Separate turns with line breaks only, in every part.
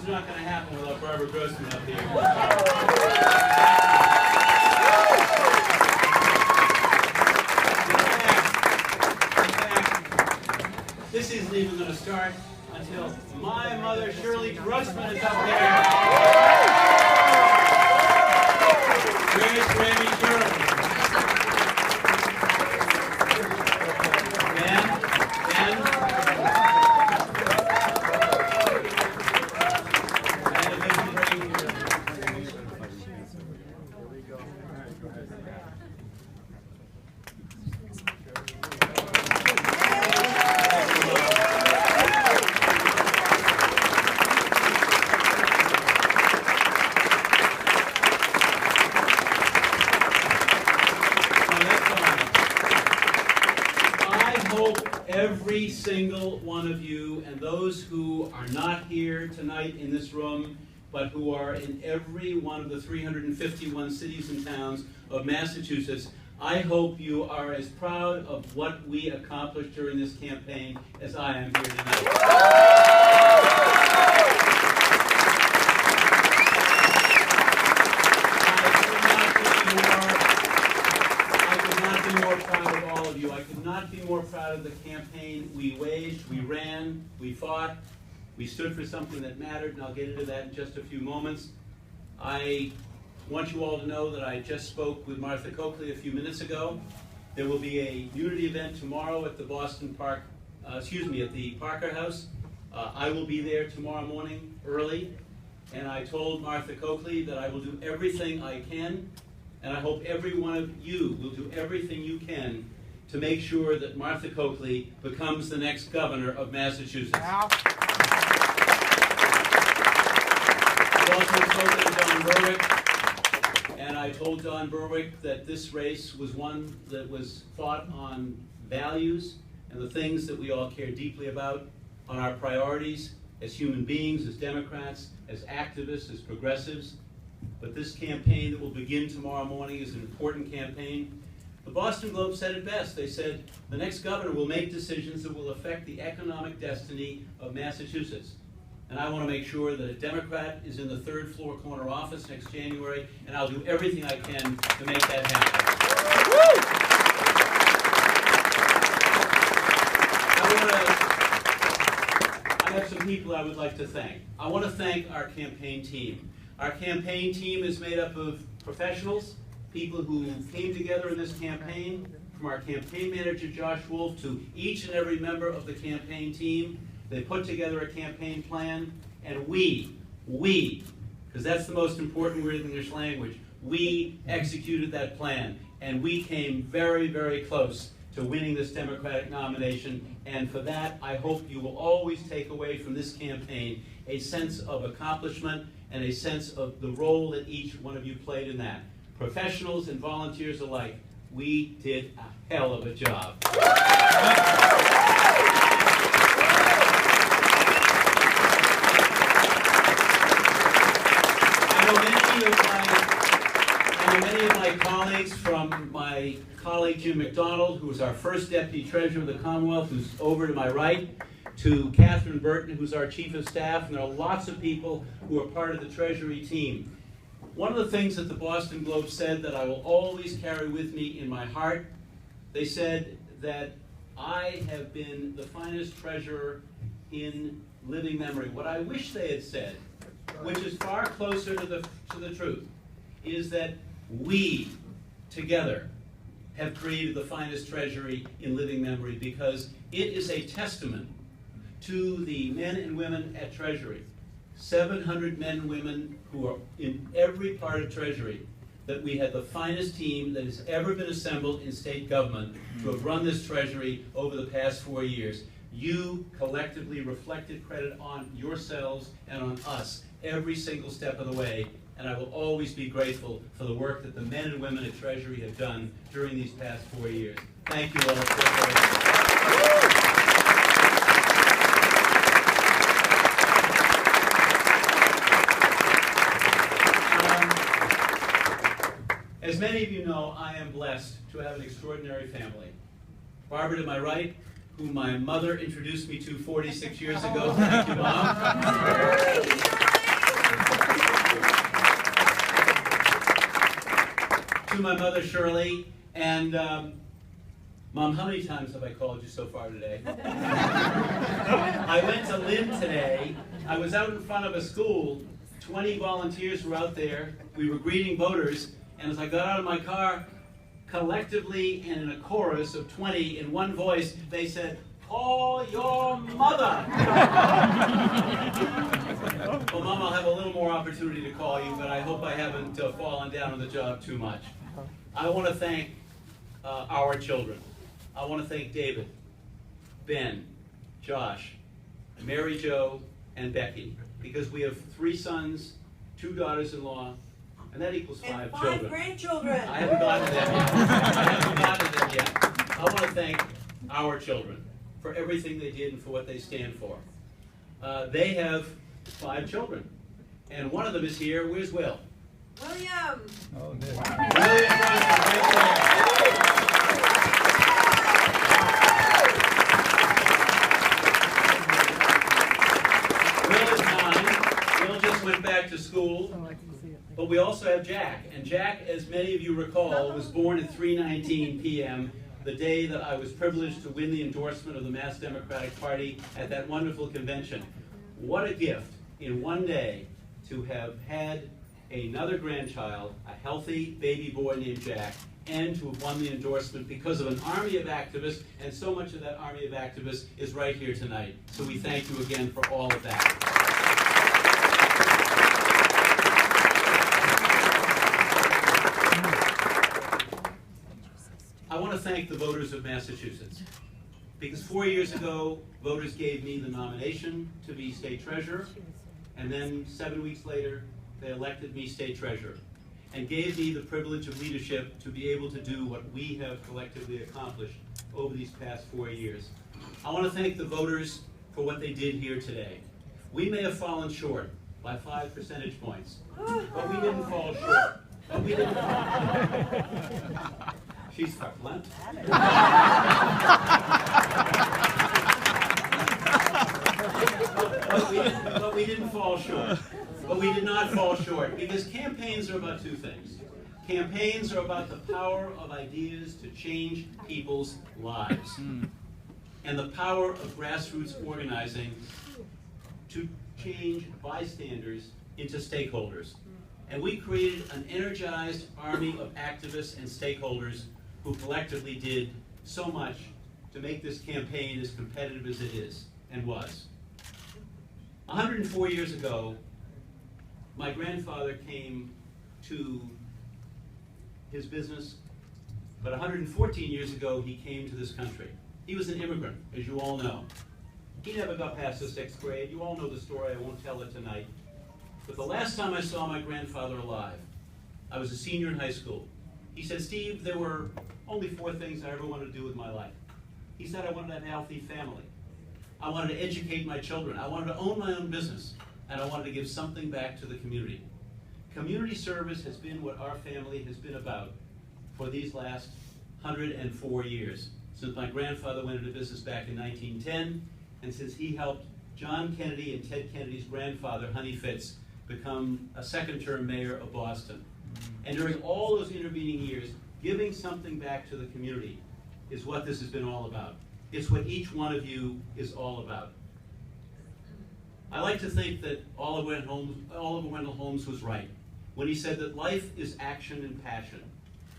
was not going to happen without Barbara Grossman up here. This isn't even going to start until my mother, Shirley Grossman, is up here. Where's Grammy Shirley? Every single one of you, and those who are not here tonight in this room, but who are in every one of the 351 cities and towns of Massachusetts, I hope you are as proud of what we accomplished during this campaign as I am here tonight. I could not be more proud of the campaign we waged, we ran, we fought, we stood for something that mattered, and I'll get into that in just a few moments. I want you all to know that I just spoke with Martha Coakley a few minutes ago. There will be a unity event tomorrow at the at the Parker House. I will be there tomorrow morning early, and I told Martha Coakley that I will do everything I can, and I hope every one of you will do everything you can to make sure that Martha Coakley becomes the next governor of Massachusetts. I've also spoken to Don Berwick, and I told Don Berwick that this race was one that was fought on values and the things that we all care deeply about, on our priorities as human beings, as Democrats, as activists, as progressives. But this campaign that will begin tomorrow morning is an important campaign. The Boston Globe said it best. They said, the next governor will make decisions that will affect the economic destiny of Massachusetts. And I want to make sure that a Democrat is in the third floor corner office next January, and I'll do everything I can to make that happen. I have some people I would like to thank. I want to thank our campaign team. Our campaign team is made up of professionals, people who came together in this campaign, from our campaign manager, Josh Wolf, to each and every member of the campaign team. They put together a campaign plan, and we, because that's the most important word in English language, we executed that plan, and we came very, very close to winning this Democratic nomination, and for that, I hope you will always take away from this campaign a sense of accomplishment and a sense of the role that each one of you played in that. Professionals and volunteers alike, we did a hell of a job. I know many of my colleagues, from my colleague Jim McDonald, who was our first Deputy Treasurer of the Commonwealth, who's over to my right, to Catherine Burton, who's our Chief of Staff, and there are lots of people who are part of the Treasury team. One of the things that the Boston Globe said that I will always carry with me in my heart, they said that I have been the finest treasurer in living memory. What I wish they had said, which is far closer to the truth, is that we together have created the finest treasury in living memory, because it is a testament to the men and women at Treasury. 700 men and women who are in every part of Treasury, that we had the finest team that has ever been assembled in state government to have run this Treasury over the past 4 years. You collectively reflected credit on yourselves and on us every single step of the way, and I will always be grateful for the work that the men and women at Treasury have done during these past 4 years. Thank you all. As many of you know, I am blessed to have an extraordinary family. Barbara to my right, whom my mother introduced me to 46 years ago. Thank you, Mom. to my mother, Shirley, and Mom, how many times have I called you so far today? I went to Lynn today. I was out in front of a school. 20 volunteers were out there. We were greeting voters, and as I got out of my car, collectively and in a chorus of 20 in one voice, they said, "Call your mother." Well, Mom, I'll have a little more opportunity to call you, but I hope I haven't fallen down on the job too much. I want to thank our children. I want to thank David, Ben, Josh, Mary Jo, and Becky, because we have 3 sons, 2 daughters-in-law, and that equals 5 children.
5 grandchildren.
I haven't gotten to them yet. I want to thank our children for everything they did and for what they stand for. They have 5 children, and one of them is here. Where's Will?
William.
Oh, there.
William Grossman, right there. Will is 9. Will just went back to school. But we also have Jack. And Jack, as many of you recall, was born at 3:19 p.m., the day that I was privileged to win the endorsement of the Mass Democratic Party at that wonderful convention. What a gift in one day to have had another grandchild, a healthy baby boy named Jack, and to have won the endorsement because of an army of activists, and so much of that army of activists is right here tonight. So we thank you again for all of that. I want to thank the voters of Massachusetts, because 4 years ago, voters gave me the nomination to be state treasurer, and then 7 weeks later, they elected me state treasurer, and gave me the privilege of leadership to be able to do what we have collectively accomplished over these past 4 years. I want to thank the voters for what they did here today. We may have fallen short by 5 percentage points, but we didn't fall short. But we didn't She's verklempt. But we didn't fall short. But we did not fall short, because campaigns are about 2 things. Campaigns are about the power of ideas to change people's lives, and the power of grassroots organizing to change bystanders into stakeholders. And we created an energized army of activists and stakeholders who collectively did so much to make this campaign as competitive as it is and was. 104 years ago, my grandfather came to his business, but 114 years ago, he came to this country. He was an immigrant, as you all know. He never got past the 6th grade. You all know the story. I won't tell it tonight. But the last time I saw my grandfather alive, I was a senior in high school. He said, "Steve, there were only 4 things I ever wanted to do with my life." He said, "I wanted to have a healthy family. I wanted to educate my children. I wanted to own my own business. And I wanted to give something back to the community." Community service has been what our family has been about for these last 104 years, since my grandfather went into business back in 1910, and since he helped John Kennedy and Ted Kennedy's grandfather, Honey Fitz, become a 2nd-term mayor of Boston. And during all those intervening years, giving something back to the community is what this has been all about. It's what each one of you is all about. I like to think that Oliver Wendell Holmes was right when he said that life is action and passion.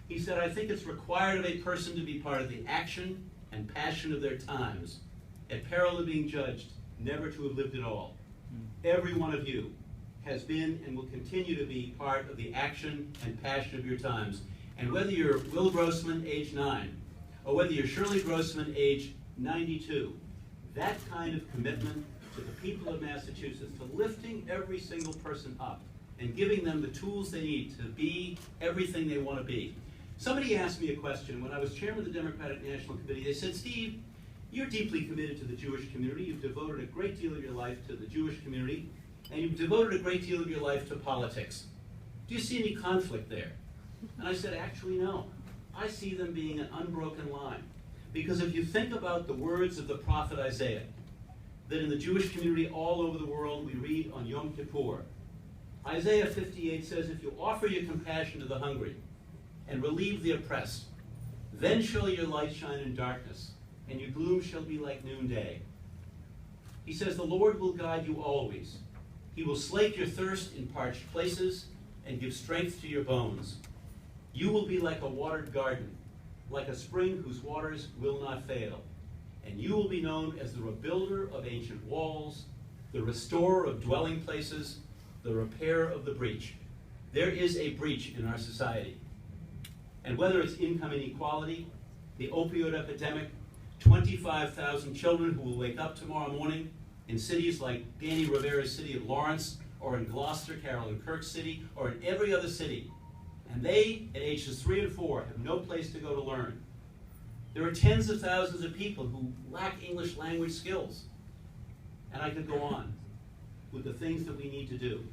He said, "I think it's required of a person to be part of the action and passion of their times, at peril of being judged never to have lived at all." Every one of you has been and will continue to be part of the action and passion of your times. And whether you're Will Grossman, age 9, or whether you're Shirley Grossman, age 92, that kind of commitment to the people of Massachusetts, to lifting every single person up and giving them the tools they need to be everything they want to be. Somebody asked me a question when I was chairman of the Democratic National Committee. They said, "Steve, you're deeply committed to the Jewish community. You've devoted a great deal of your life to the Jewish community, and you've devoted a great deal of your life to politics. Do you see any conflict there?" And I said, "Actually, no. I see them being an unbroken line. Because if you think about the words of the prophet Isaiah, that in the Jewish community all over the world we read on Yom Kippur, Isaiah 58 says, if you offer your compassion to the hungry, and relieve the oppressed. Then shall your light shine in darkness, and your gloom shall be like noonday. He says, the Lord will guide you always. He will slake your thirst in parched places and give strength to your bones. You will be like a watered garden, like a spring whose waters will not fail. And you will be known as the rebuilder of ancient walls, the restorer of dwelling places, the repairer of the breach. There is a breach in our society. And whether it's income inequality, the opioid epidemic, 25,000 children who will wake up tomorrow morning in cities like Danny Rivera's city of Lawrence, or in Gloucester, Carolyn Kirk's city, or in every other city. And they, at ages 3 and 4, have no place to go to learn. There are tens of thousands of people who lack English language skills. And I could go on with the things that we need to do.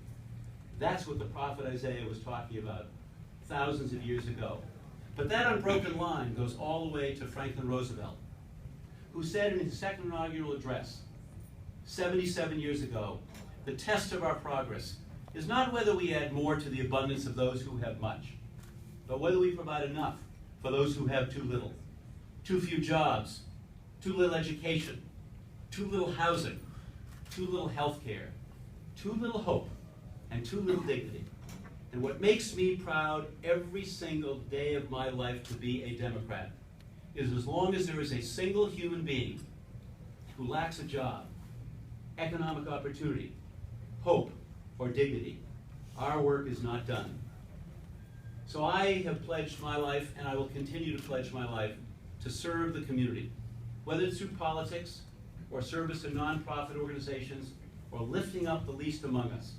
That's what the prophet Isaiah was talking about thousands of years ago. But that unbroken line goes all the way to Franklin Roosevelt, who said in his second inaugural address, 77 years ago, the test of our progress is not whether we add more to the abundance of those who have much, but whether we provide enough for those who have too little. Too few jobs, too little education, too little housing, too little health care, too little hope, and too little dignity. And what makes me proud every single day of my life to be a Democrat is as long as there is a single human being who lacks a job, economic opportunity, hope, or dignity, our work is not done. So I have pledged my life, and I will continue to pledge my life, to serve the community, whether it's through politics, or service to nonprofit organizations, or lifting up the least among us.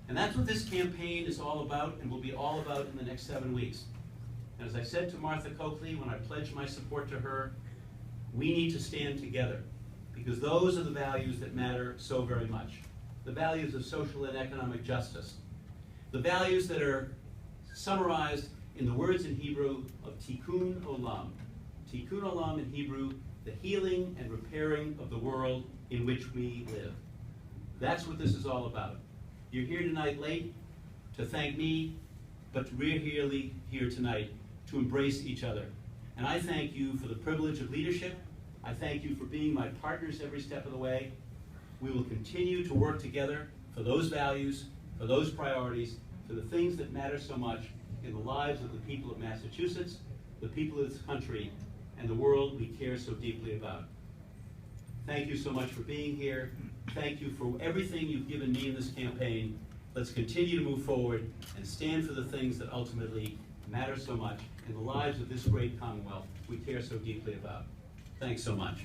And that's what this campaign is all about, and will be all about in the next 7 weeks. And as I said to Martha Coakley when I pledged my support to her, we need to stand together, because those are the values that matter so very much. The values of social and economic justice. The values that are summarized in the words in Hebrew of tikkun olam. Tikkun olam in Hebrew, the healing and repairing of the world in which we live. That's what this is all about. You're here tonight late to thank me, but we're here tonight to embrace each other. And I thank you for the privilege of leadership. I thank you for being my partners every step of the way. We will continue to work together for those values, for those priorities, for the things that matter so much in the lives of the people of Massachusetts, the people of this country, and the world we care so deeply about. Thank you so much for being here. Thank you for everything you've given me in this campaign. Let's continue to move forward and stand for the things that ultimately matter so much in the lives of this great Commonwealth we care so deeply about. Thanks so much.